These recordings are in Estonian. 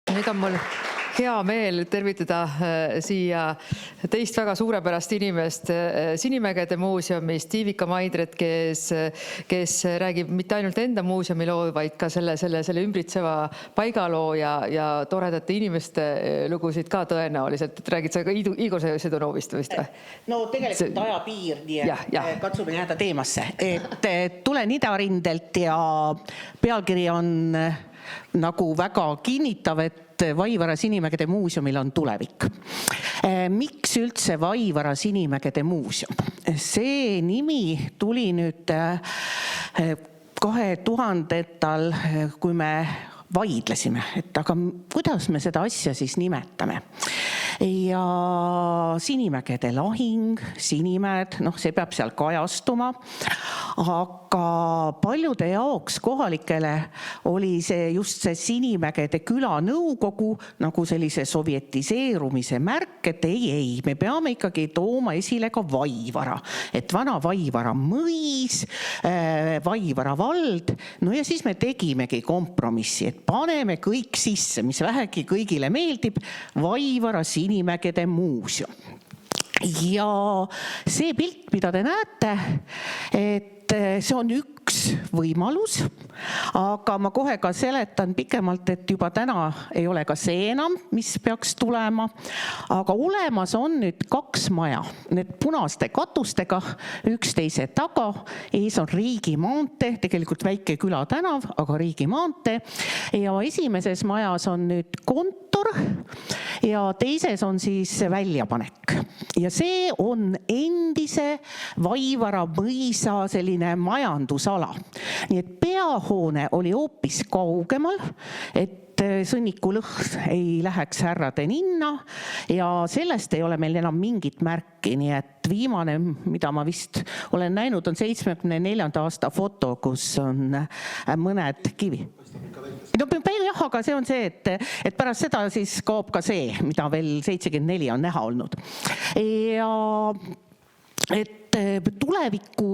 Nüüd on mul hea meel tervitada siia teist väga suurepärast inimest Sinimägede muuseumist, Tiivika Maidret, kes räägib mitte ainult enda muuseumi loo, vaid ka selle ümbritseva paigaloo ja toredate inimeste lugusid ka tõenäoliselt. Räägid sa ka Igor Sedonovist vist või? No tegelikult ajapiir, nii et katsume jääda teemasse. Tulen Idarindelt ja pealkiri on nagu väga kinnitav, et Vaivara Sinimägede muuseumil on tulevik. Miks üldse Vaivara Sinimägede muuseum? See nimi tuli nüüd 2000-ndatel, kui me vaidlesime, et aga kuidas me seda asja siis nimetame. Ja Sinimägede lahing, Sinimäed, see peab seal kajastuma, aga paljude jaoks kohalikele oli see just see Sinimägede külanõukogu nagu sellise sovjetiseerumise märk, et ei, me peame ikkagi tooma esile ka Vaivara, et vana Vaivara mõis, Vaivara vald, no ja siis me tegimegi kompromissi, et paneme kõik sisse, mis vähegi kõigile meeldib, Vaivara Sinimägede muuseum. Ja see pilt, mida te näete, et see on üks võimalus, aga ma kohe ka seletan pikemalt, et juba täna ei ole ka see enam, mis peaks tulema, aga olemas on nüüd 2 maja, need punaste katustega, üksteise taga, ees on Riigimaantee, tegelikult väike külatänav, aga Riigimaantee, ja esimeses majas on nüüd kontor ja teises on siis väljapanek. Ja see on endise Vaivara mõisa selline majandusala. Nii et peahoone oli hoopis kaugemal, et sõnnikulõhn ei läheks härrade ninna ja sellest ei ole meil enam mingit märki, nii et viimane, mida ma vist olen näinud, on 74. aasta foto, kus on mõned kivi. No jah, aga see on see, et pärast seda siis kaob ka see, mida veel 74 on näha olnud. Ja et tuleviku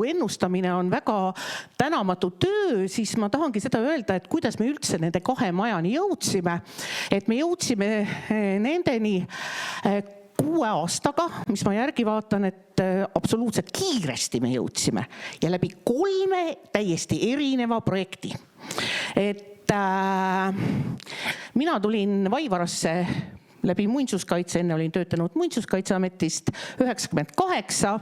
ennustamine on väga tänamatu töö, siis ma tahangi seda öelda, et kuidas me üldse nende 2 majani jõudsime. Et me jõudsime nendeni 6 aastaga, mis ma järgi vaatan, et absoluutselt kiiresti me jõudsime ja läbi 3 täiesti erineva projekti. Et mina tulin Vaivarasse läbi muinsuskaitse, enne olin töötanud muinsuskaitseametist 98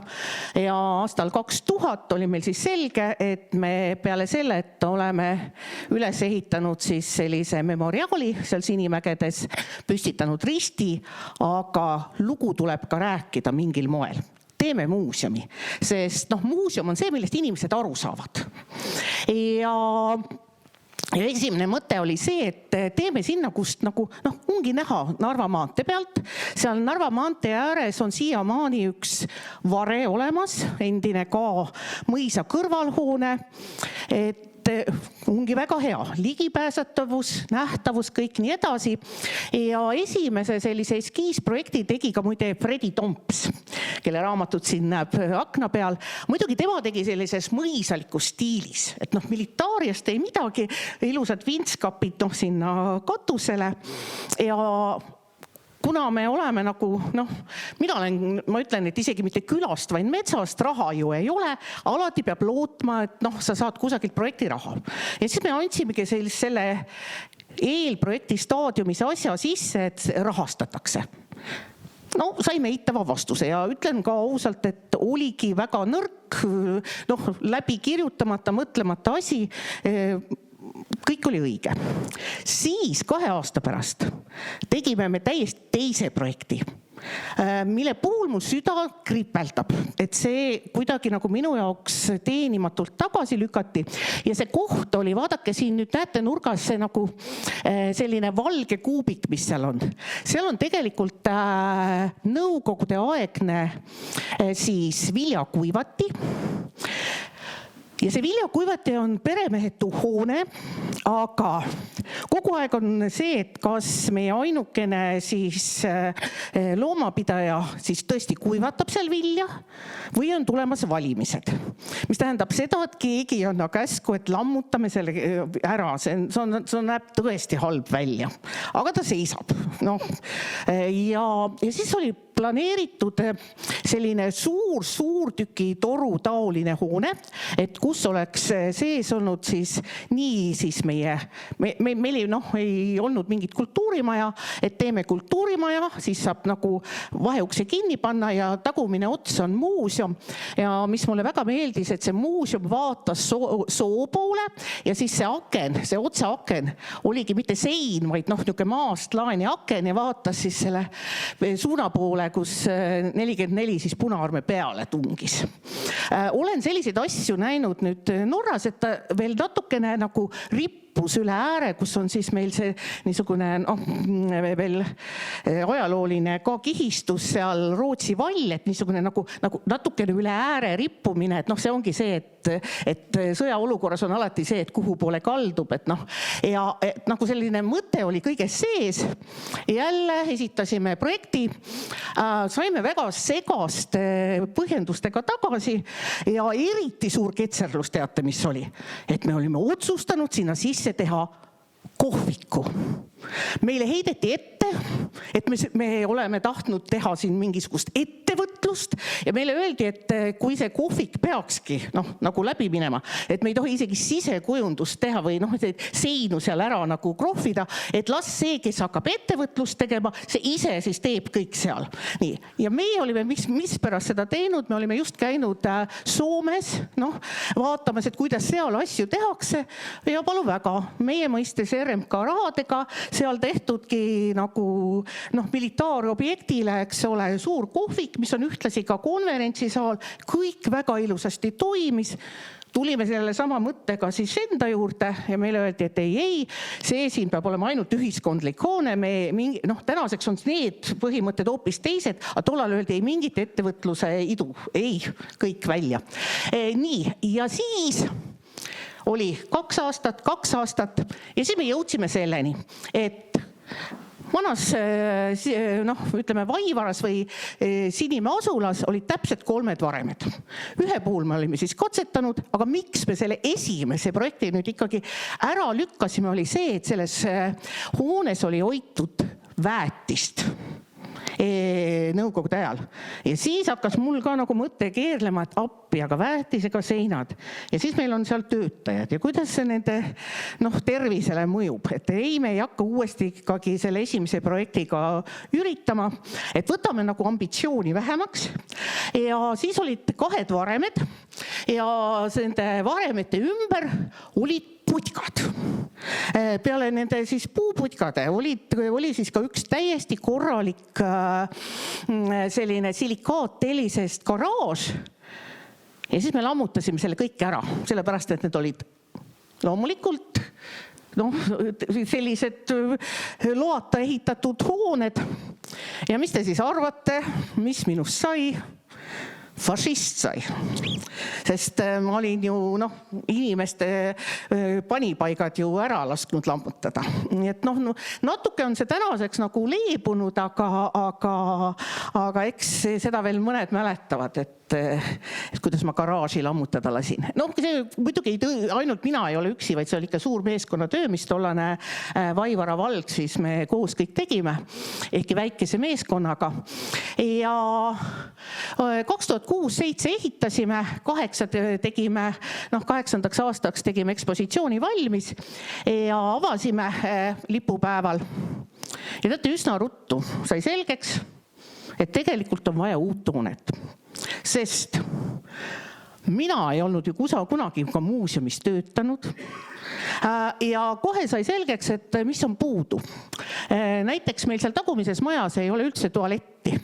ja aastal 2000 oli meil siis selge, et me peale selle, et oleme üles ehitanud siis sellise memoriaali seal Sinimägedes, püstitanud risti, aga lugu tuleb ka rääkida mingil moel. Teeme muuseumi, sest muuseum on see, millest inimesed aru saavad. Ja esimene mõte oli see, et teeme sinna, kust ongi näha Narva maantee pealt. Seal Narva maantee ääres on siiamaani üks vare olemas, endine ka mõisa kõrvalhoone, et ongi väga hea, ligipääsetavus, nähtavus, kõik nii edasi. Ja esimese sellise eskiisprojekti tegi ka muide Fredi Tomps, kelle raamatut siin näeb akna peal. Muidugi tema tegi sellises mõisalikus stiilis, et militaariast ei midagi, ilusad vintskapid sinna katusele ja kuna me oleme ma ütlen, et isegi mitte külast, vaid metsast raha ju ei ole, alati peab lootma, et sa saad kusagilt projekti raha. Ja siis me andsimegi selle eelprojekti staadiumis asja sisse, et rahastatakse. Saime eitava vastuse ja ütlen ka ausalt, et oligi väga nõrk, läbi kirjutamata, mõtlemata asi, kõik oli õige. Siis 2 aasta pärast tegime me täiesti teise projekti, mille puhul mul süda kripeldab, et see kuidagi nagu minu jaoks teenimatult tagasi lükati. Ja see koht oli, vaadake siin nüüd näete nurgas see nagu selline valge kuubik, mis seal on. Seal on tegelikult nõukogude aegne siis viljakuivati. ja see viljakuivataja on peremehetu hoone, aga kogu aeg on see, et kas meie ainukene siis loomapidaja siis tõesti kuivatab seal vilja või on tulemas valimised. Mis tähendab seda, et keegi ei anna käsku, et lammutame selle ära, see näeb tõesti halb välja, aga ta seisab. No. Ja siis oli planeeritud selline suur tüki toru taoline hoone, et kus oleks sees olnud siis nii siis meil ei olnud mingit kultuurimaja, et teeme kultuurimaja, siis saab nagu vaheukse kinni panna ja tagumine ots on muuseum. Ja mis mulle väga meeldis, et see muuseum vaatas soo poole ja siis see aken, see otseaken oligi mitte sein, vaid niisugune maast laeni aken ja vaatas siis selle suuna poole, kus 44 siis Punaarme peale tungis. Olen selliseid asju näinud nüüd Norras, et ta veel natukene nagu rippus üle ääre, kus on siis meil see niisugune veel ajalooline ka kihistus seal Rootsi vall, et niisugune nagu natukene üle ääre rippumine, et see ongi see, et sõjaolukorras on alati see, et kuhu poole kaldub, et ja et nagu selline mõte oli kõiges sees. Jälle esitasime projekti, saime väga segaste põhjendustega tagasi ja eriti suur ketserlus, teate, mis oli, et me olime otsustanud sinna sisse teha kohviku. Meile heideti ette, et me oleme tahtnud teha siin mingisugust ettevõtlust ja meile öeldi, et kui see kohvik peakski nagu läbi minema, et me ei tohi isegi sisekujundust teha või seinu seal ära nagu krohvida, et las see, kes hakkab ettevõtlust tegema, see ise siis teeb kõik seal. Nii. Ja meie olime mis pärast seda teinud, me olime just käinud Soomes, vaatamas, et kuidas seal asju tehakse ja palun väga, meie mõistes RMK rahadega seal tehtudki nagu militaarobjektile, eks ole, suur kohvik, mis on ühtlasi ka konverentsisaal, kõik väga ilusasti toimis. Tulime selle sama mõttega siis enda juurde ja meile öeldi, et ei, see siin peab olema ainult ühiskondlik hoone, tänaseks on need põhimõtted hoopis teised, aga tollal öeldi, ei mingit ettevõtluse idu, ei, kõik välja. Nii, ja siis oli 2 aastat ja siis me jõudsime selleni, et vanas, ütleme Vaivaras või Sinimäe asulas olid täpselt 3 varemed. Ühe puhul me olime siis katsetanud, aga miks me selle esimese projekti nüüd ikkagi ära lükkasime, oli see, et selles hoones oli hoitud väetist nõukogude ajal. Ja siis hakkas mul ka nagu mõte keerlema, et appi, aga väetisega seinad. Ja siis meil on seal töötajad ja kuidas see nende tervisele mõjub. Et ei, me ei hakka uuesti ikkagi selle esimese projektiga üritama, et võtame nagu ambitsiooni vähemaks. Ja siis olid 2 varemed ja nende varemete ümber olid putkad. Peale nende siis puuputkade oli siis ka üks täiesti korralik selline silikaattelisest garaaž. Ja siis me lammutasime selle kõik ära, sellepärast, et need olid loomulikult sellised loata ehitatud hooned. Ja mis te siis arvate, mis minust sai? Fašist sai. Sest ma olin ju inimeste panipaigad ju ära lasknud lammutada. Nii et natuke on see tänaseks nagu leebunud, aga eks seda veel mõned mäletavad, et kuidas ma garaaži lammutada lasin. See muidugi ainult mina ei ole üksi, vaid see oli ikka suur meeskonnatöö, mis tollane Vaivara vald siis me koos kõik tegime, ehkki väikese meeskonnaga. Ja 2006-2007 ehitasime, 8. aastaks tegime ekspositsiooni valmis ja avasime lipupäeval. Ja teate, üsna ruttu sai selgeks, et tegelikult on vaja uut hoonet. Sest mina ei olnud ju kunagi ka muuseumis töötanud ja kohe sai selgeks, et mis on puudu. Näiteks meil seal tagumises majas ei ole üldse tualetti.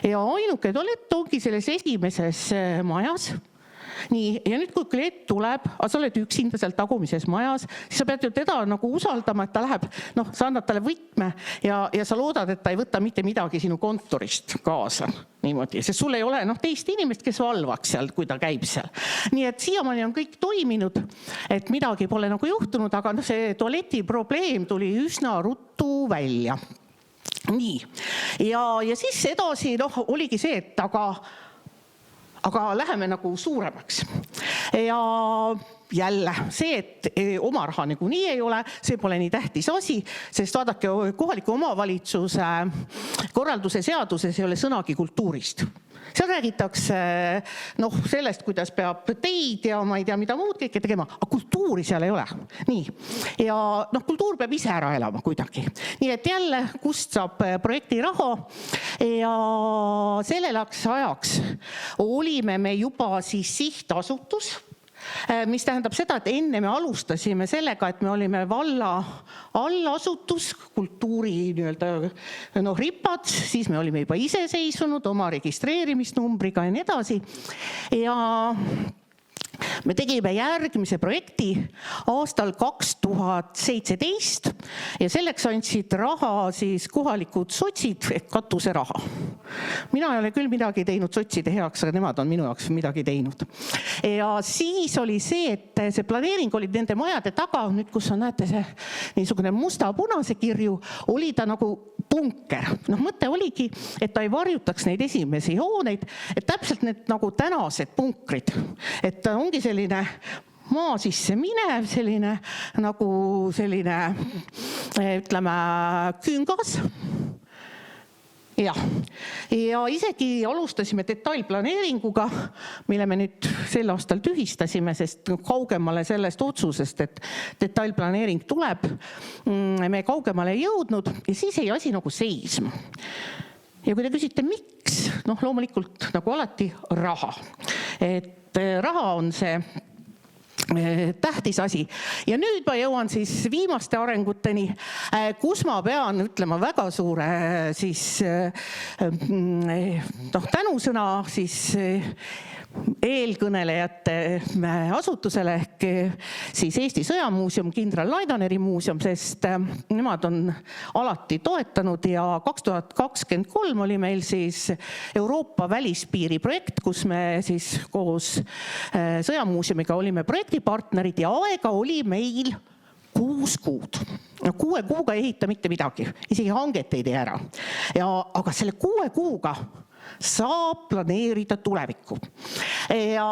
Ja ainuke tualett ongi selles esimeses majas nii, ja nüüd, kui klient tuleb, aga sa oled üksinda seal tagumises majas, siis sa pead ju teda nagu usaldama, et ta läheb, sa annad talle võtme ja sa loodad, et ta ei võta mitte midagi sinu kontorist kaasa. Niimoodi, sest sul ei ole teist inimest, kes valvaks seal, kui ta käib seal. Nii et siiamaani on kõik toiminud, et midagi pole nagu juhtunud, aga see tualeti probleem tuli üsna ruttu välja. Nii, ja siis edasi oligi see, et aga läheme nagu suuremaks. Ja jälle see, et oma raha nagu nii ei ole, see pole nii tähtis asi, sest vaadake, kohaliku omavalitsuse korralduse seaduses ei ole sõnagi kultuurist. Seal räägitakse sellest, kuidas peab teid ja ma ei tea, mida muud kõike tegema, aga kultuuri seal ei ole. Nii, ja kultuur peab ise ära elama kuidagi. Nii et jälle, kust saab projekti raha ja selleks ajaks olime me juba siis sihtasutus, mis tähendab seda, et enne me alustasime sellega, et me olime valla allasutus, kultuuri ripad, siis me olime juba iseseisvunud oma registreerimisnumbriga ja nii edasi. Ja me tegime järgmise projekti aastal 2017 ja selleks andsid raha siis kohalikud sotsid ehk katuseraha. Mina ei ole küll midagi teinud sotside heaks, aga nemad on minu jaoks midagi teinud. Ja siis oli see, et see planeering oli nende majade taga, nüüd kus on, näete, see niisugune musta-punase kirju, oli ta nagu punker. Mõte oligi, et ta ei varjutaks neid esimesi hooneid, et täpselt need nagu tänased punkrid, et ta ongi selline maa sisse minev, selline nagu selline, ütleme, küngas. Ja isegi alustasime detailplaneeringuga, mille me nüüd sel aastal tühistasime, sest kaugemale sellest otsusest, et detailplaneering tuleb, me kaugemale ei jõudnud ja siis ei asi nagu seisma. Ja kui te küsite, miks, loomulikult nagu alati raha. Et raha on see tähtis asi. Ja nüüd ma jõuan siis viimaste arenguteni, kus ma pean ütlema väga suure siis tänusõna siis eelkõnelejate asutusele ehk siis Eesti Sõjamuuseum, Kindral Laidaneri muuseum, sest nemad on alati toetanud ja 2023 oli meil siis Euroopa välispiiri projekt, kus me siis koos Sõjamuuseumiga olime projektipartnerid ja aega oli meil 6 kuud. 6 kuuga ei ehita mitte midagi, isegi hanget ei tee ära. Aga selle 6 kuuga saab planeerida tulevikku. Ja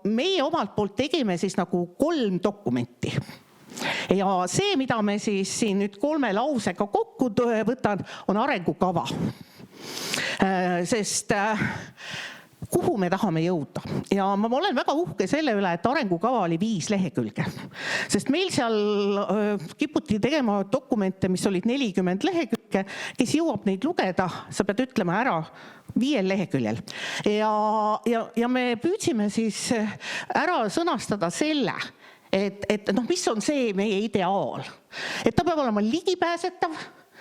meie omalt poolt tegime siis nagu 3 dokumenti. Ja see, mida me siis siin nüüd 3 lausega kokku võtan, on arengukava. Sest kuhu me tahame jõuda. Ja ma olen väga uhke selle üle, et arengukava oli 5 lehekülge. Sest meil seal kiputi tegema dokumente, mis olid 40 lehekülge, kes jõuab neid lugeda, sa pead ütlema ära 5 leheküljel. Ja me püüdsime siis ära sõnastada selle, et mis on see meie ideaal. Et ta peab olema ligipääsetav,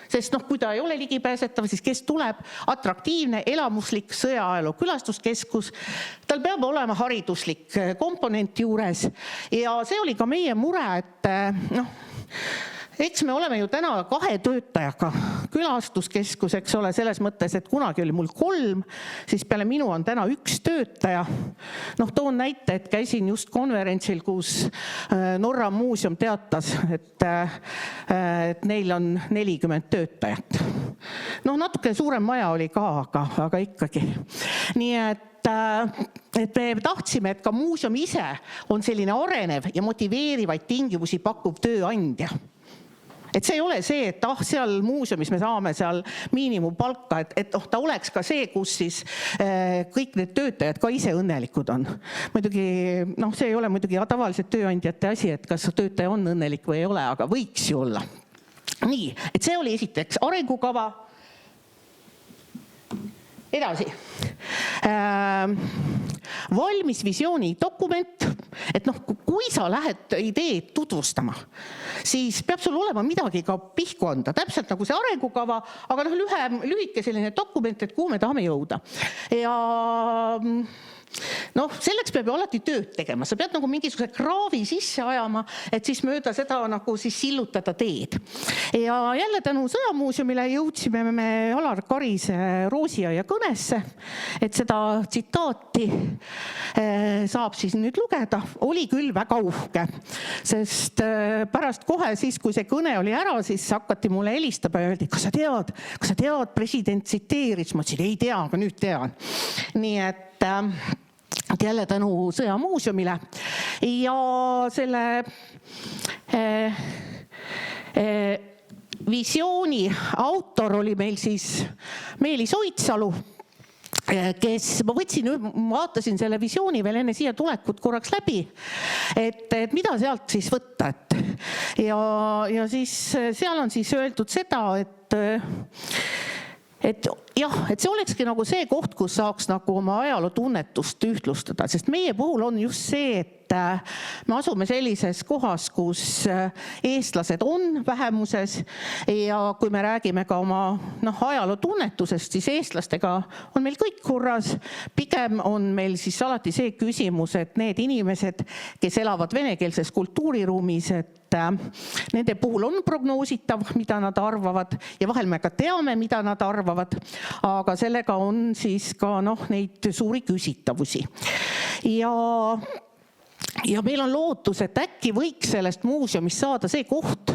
sest kui ta ei ole ligipääsetav, siis kes tuleb, atraktiivne, elamuslik sõjaajaloo külastuskeskus, tal peab olema hariduslik komponent juures ja see oli ka meie mure, et eks me oleme ju täna 2 töötajaga külastuskeskus, eks ole, selles mõttes, et kunagi oli mul 3, siis peale minu on täna 1 töötaja. Toon näite, et käisin just konverentsil, kus Norra muuseum teatas, et neil on 40 töötajat. Natuke suurem maja oli ka, aga ikkagi. Nii et me tahtsime, et ka muuseum ise on selline arenev ja motiveerivaid tingimusi pakkuv tööandja. Et see ei ole see, et seal muuseumis me saame seal miinimumpalka, et ta oleks ka see, kus siis kõik need töötajad ka ise õnnelikud on. Muidugi, see ei ole muidugi tavaliselt tööandjate asi, et kas töötaja on õnnelik või ei ole, aga võiks ju olla. Nii, et see oli esiteks arengukava. Edasi. Valmis visiooni dokument, et kui sa lähed ideed tutvustama, siis peab sul olema midagi ka pihku anda, täpselt nagu see arengukava, aga lühike selline dokument, et kuhu me tahame jõuda. Ja Noh, selleks peab ju alati tööd tegema, sa pead nagu mingisuguse kraavi sisse ajama, et siis mööda seda nagu siis sillutada teed. Ja jälle tänu Sõjamuuseumile jõudsime me Alar Karise Roosiaia kõnesse, et seda tsitaati saab siis nüüd lugeda. Oli küll väga uhke, sest pärast kohe siis, kui see kõne oli ära, siis hakati mulle helistama ja öeldi, kas sa tead, president tsiteeris, ma ütlesin, ei tea, aga nüüd tean. Nii et jälle tänu Sõjamuuseumile ja selle visiooni autor oli meil siis Meelis Oidsalu, kes ma vaatasin selle visiooni veel enne siia tulekut korraks läbi, et mida sealt siis võtta. Ja siis seal on siis öeldud seda, et see olekski nagu see koht, kus saaks nagu oma ajalootunnetust ühtlustada, sest meie puhul on just see, et me asume sellises kohas, kus eestlased on vähemuses ja kui me räägime ka oma ajalootunnetusest, siis eestlastega on meil kõik korras. Pigem on meil siis alati see küsimus, et need inimesed, kes elavad venekeelses kultuuriruumis, et nende puhul on prognoositav, mida nad arvavad ja vahel me ka teame, mida nad arvavad, aga sellega on siis ka neid suuri küsitavusi. Ja meil on lootus, et äkki võiks sellest muuseumist saada see koht,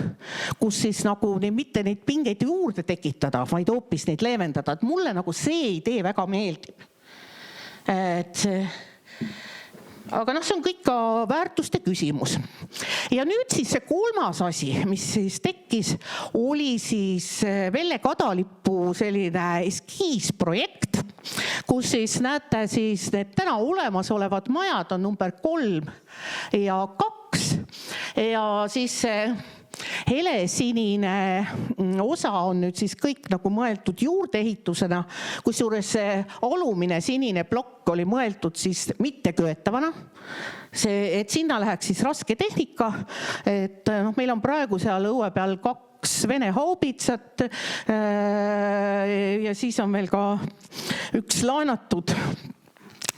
kus siis nagu mitte neid pingeid juurde tekitada, vaid hoopis neid leevendada. Et mulle nagu see idee väga meeldib. Aga see on kõik ka väärtuste küsimus. Ja nüüd siis see kolmas asi, mis siis tekkis, oli siis Velle Kadalippu selline eskiisprojekt, kus siis näete siis need täna olemasolevad majad on number 3 ja 2 ja siis see helesinine osa on nüüd siis kõik nagu mõeldud juurdeehitusena, kusjuures see alumine sinine plokk oli mõeldud siis mitteköetavana, et sinna läheks siis raske tehnika, et meil on praegu seal õue peal 2 Vene haubitsat ja siis on veel ka üks laenatud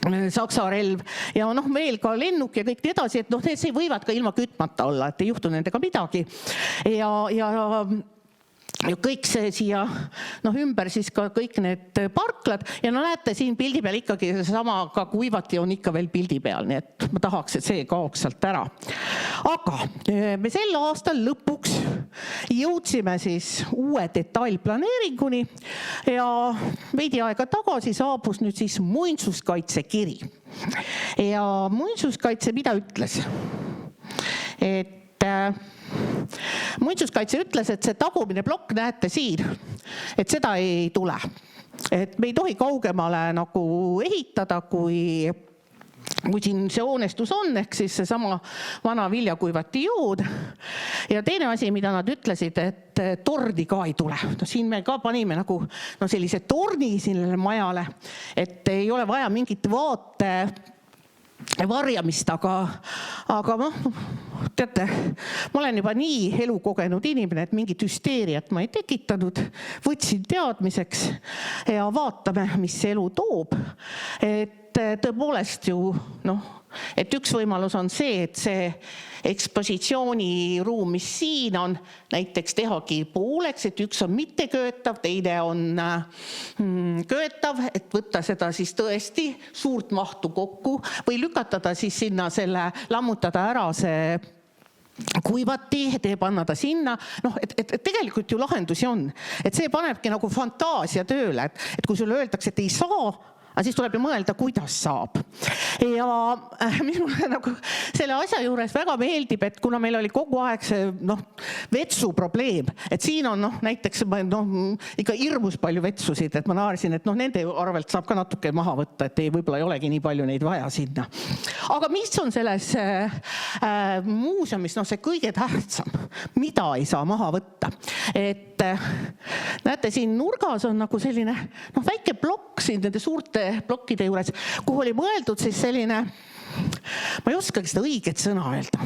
Saksa relv ja veel ka lennuk ja kõik nii edasi, et see võivad ka ilma kütmata olla, et ei juhtu nendega midagi. Ja kõik see siia ümber siis ka kõik need parklad ja näete siin pildi peal ikkagi sama ka kuivati on ikka veel pildi peal, nii et ma tahaks, et see kaoks sealt ära. Aga me sel aastal lõpuks jõudsime siis uue detailplaneeringuni ja veidi aega tagasi saabus nüüd siis muinsuskaitse kiri. Ja muinsuskaitse mida ütles? Muinsuskaitse ütles, et see tagumine plokk näete siin, et seda ei tule. Et me ei tohi kaugemale nagu ehitada, kui siin see hoonestus on, ehk siis see sama vana viljakuivati jood. Ja teine asi, mida nad ütlesid, et torni ka ei tule. Siin me ka panime nagu sellise torni sellele majale, et ei ole vaja mingit vaate varjamist, aga teate, ma olen juba nii elukogenud inimene, et mingit hüsteeriat ma ei tekitanud, võtsin teadmiseks ja vaatame, mis see elu toob. Et tõepoolest ju, et üks võimalus on see, et see ekspositsiooniruum, mis siin on, näiteks tehagi pooleks, et üks on mitteköötav, teine on köötav, et võtta seda siis tõesti suurt mahtu kokku või lükatada siis sinna lammutada ära see kuivati, panna ta sinna, et tegelikult ju lahendusi on, et see panebki nagu fantaasia tööle, et kui sulle öeldakse, et ei saa, aga siis tuleb ju mõelda, kuidas saab. Ja mis mulle nagu selle asja juures väga meeldib, et kuna meil oli kogu aeg see vetsu probleem, et siin on näiteks ikka hirmus palju vetsusid, et ma naarsin, et nende arvelt saab ka natuke maha võtta, et võib-olla ei olegi nii palju neid vaja sinna. Aga mis on selles muuseumis see kõige tähtsam, mida ei saa maha võtta? Et näete, siin nurgas on nagu selline väike plokk siin nende suurte plokkide juures, kuhu oli mõeldud siis selline, ma ei oskagi seda õiget sõna öelda.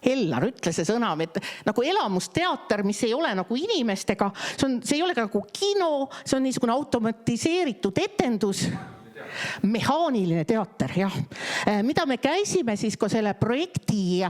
Ellar ütles see sõna, et nagu elamusteater, mis ei ole nagu inimestega, see ei ole ka nagu kino, see on niisugune automatiseeritud etendus. mehaaniline teater, jah. Mida me käisime siis ka selle projekti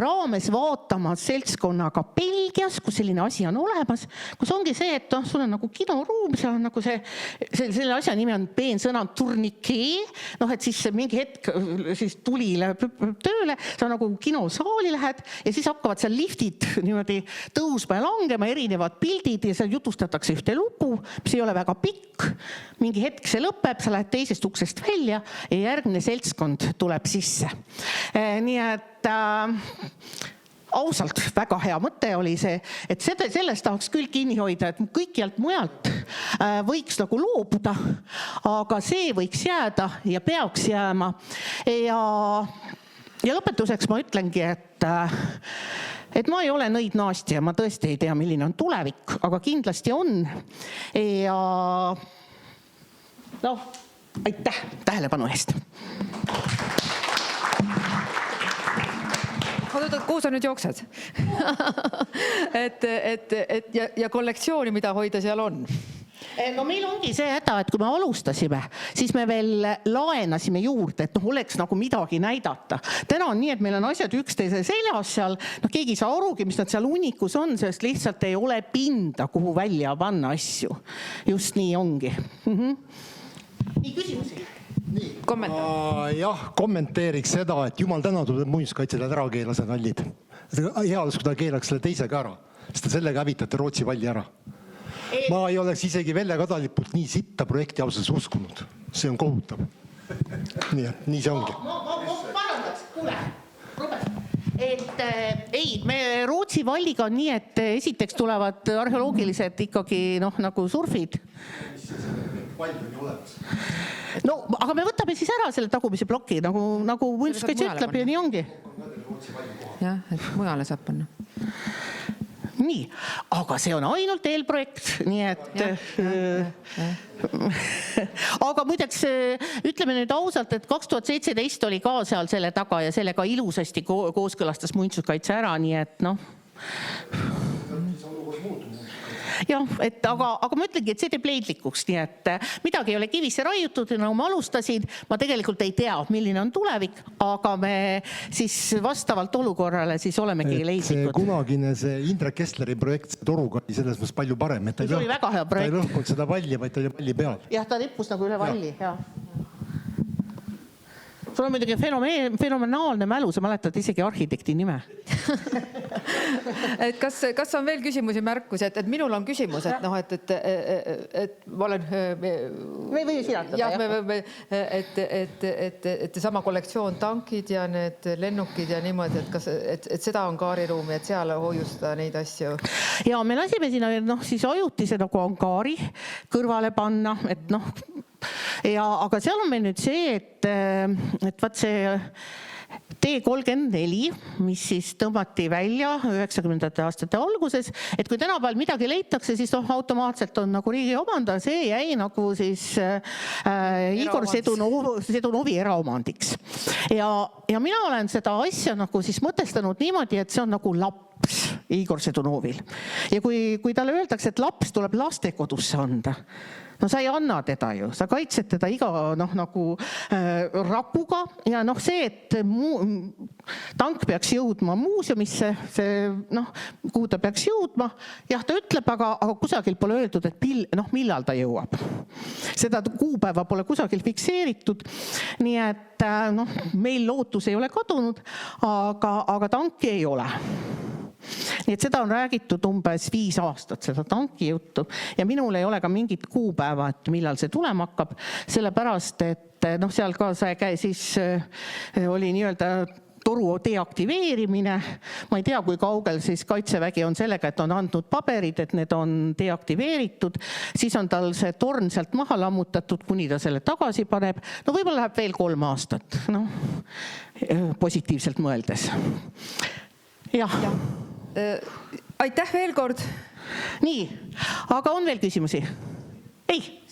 raames vaatamas seltskonnaga Belgias, kus selline asi on olemas, kus ongi see, et sul on nagu kinoruum, seal on nagu selle asja nimi on peensõna tourniquet, et siis mingi hetk siis tuli läheb tööle, sa nagu kinosaali lähed ja siis hakkavad seal liftid niimoodi tõusma ja langema, erinevad pildid ja seal jutustatakse ühte lugu, mis ei ole väga pikk, mingi hetk see lõpeb, sa lähed teisest uksest välja ja järgmine seltskond tuleb sisse. Nii et ausalt väga hea mõte oli see, et sellest tahaks küll kinni hoida, et kõikjalt mujalt võiks nagu loobuda, aga see võiks jääda ja peaks jääma. Ja lõpetuseks ma ütlengi, et ma ei ole nõidnaastja, ma tõesti ei tea, milline on tulevik, aga kindlasti on. Ja aitäh tähelepanu eest. Kuhu sa nüüd jooksed? ja kollektsiooni, mida hoida seal on? No meil ongi see häda, et kui me alustasime, siis me veel laenasime juurde, et oleks nagu midagi näidata. Täna on nii, et meil on asjad üksteise seljas seal, keegi ei saa arugi, mis nad seal unikus on, sest lihtsalt ei ole pinda, kuhu välja panna asju. Just nii ongi. Nii, küsimusi? Jah, kommenteeriks seda, et jumal tänatud, et muinsuskaitsjad ära keelas ja kallid. Hea oleks, kui ta keelaks selle teise ka ära, sest sellega hävitate Rootsi palli ära. Ma ei oleks isegi Velle Kadalipult nii sitta projekti ausalt uskunud. See on kohutav. Nii see ongi. Ma parandaks, kuule, Robert. Ei, me Rootsi valliga on nii, et esiteks tulevad arheoloogilised ikkagi nagu surfid. No, aga me võtame siis ära selle tagumise ploki, nagu muinsuskaitse ütleb ja nii ongi. Jah, et mujale saab panna. Nii, aga see on ainult eelprojekt, nii et aga muideks ütleme nüüd ausalt, et 2017 oli ka seal selle taga ja sellega ilusasti kooskõlastas muinsuskaitse ära, nii et jah, aga ma ütlengi, et see teeb leidlikuks, nii et midagi ei ole kivisse raiutud, nagu ma alustasin, ma tegelikult ei tea, milline on tulevik, aga me siis vastavalt olukorrale siis olemegi leidlikud. Kunagine see Indrek Kessleri projekt toruga oli selles mõttes palju parem, et ta oli väga hea projekt. Ta ei lõhkunud seda palli, vaid ta oli palli peal. Jah, ta rippus nagu üle valli, jah. Sul on muidugi fenomenaalne mälu, sa mäletad isegi arhitekti nime. Et kas on veel küsimusi, märkusi, et minul on küsimus, et ma olen... Me ei või sinatada, et sama kollektsioon tankid ja need lennukid ja niimoodi, et seda on kaariruumi, et seal hoiustada neid asju. Ja me lasime sinna siis ajutise nagu ankaari kõrvale panna, et aga seal on meil nüüd see, et vaat see T34, mis siis tõmmati välja 90. aastate alguses, et kui tänapäeval midagi leitakse, siis automaatselt on nagu riigi omanda, see jäi nagu siis Igor Sedunovi eraomandiks. Ja mina olen seda asja nagu siis mõtestanud niimoodi, et see on nagu laps Igor Sedunovil. Ja kui talle öeldakse, et laps tuleb lastekodusse anda, no sa ei anna teda ju, sa kaitsed teda iga nagu rapuga ja see, et tank peaks jõudma muuseumisse, kuhu ta peaks jõudma, jah, ta ütleb, aga kusagil pole öeldud, et millal ta jõuab. Seda kuupäeva pole kusagil fikseeritud, nii et meil lootus ei ole kadunud, aga tanki ei ole. Nii et seda on räägitud umbes 5 aastat, seda tanki juttu. Ja minul ei ole ka mingit kuupäeva, et millal see tulema hakkab, sellepärast, et seal ka siis oli nii-öelda toru deaktiveerimine. Ma ei tea, kui kaugel siis Kaitsevägi on sellega, et on andnud paberid, et need on deaktiveeritud. Siis on tal see torn sealt maha lammutatud, kuni ta selle tagasi paneb. No võib-olla läheb veel 3 aastat, positiivselt mõeldes. Jah. Aitäh veel kord. Nii, aga on veel küsimusi? Ei.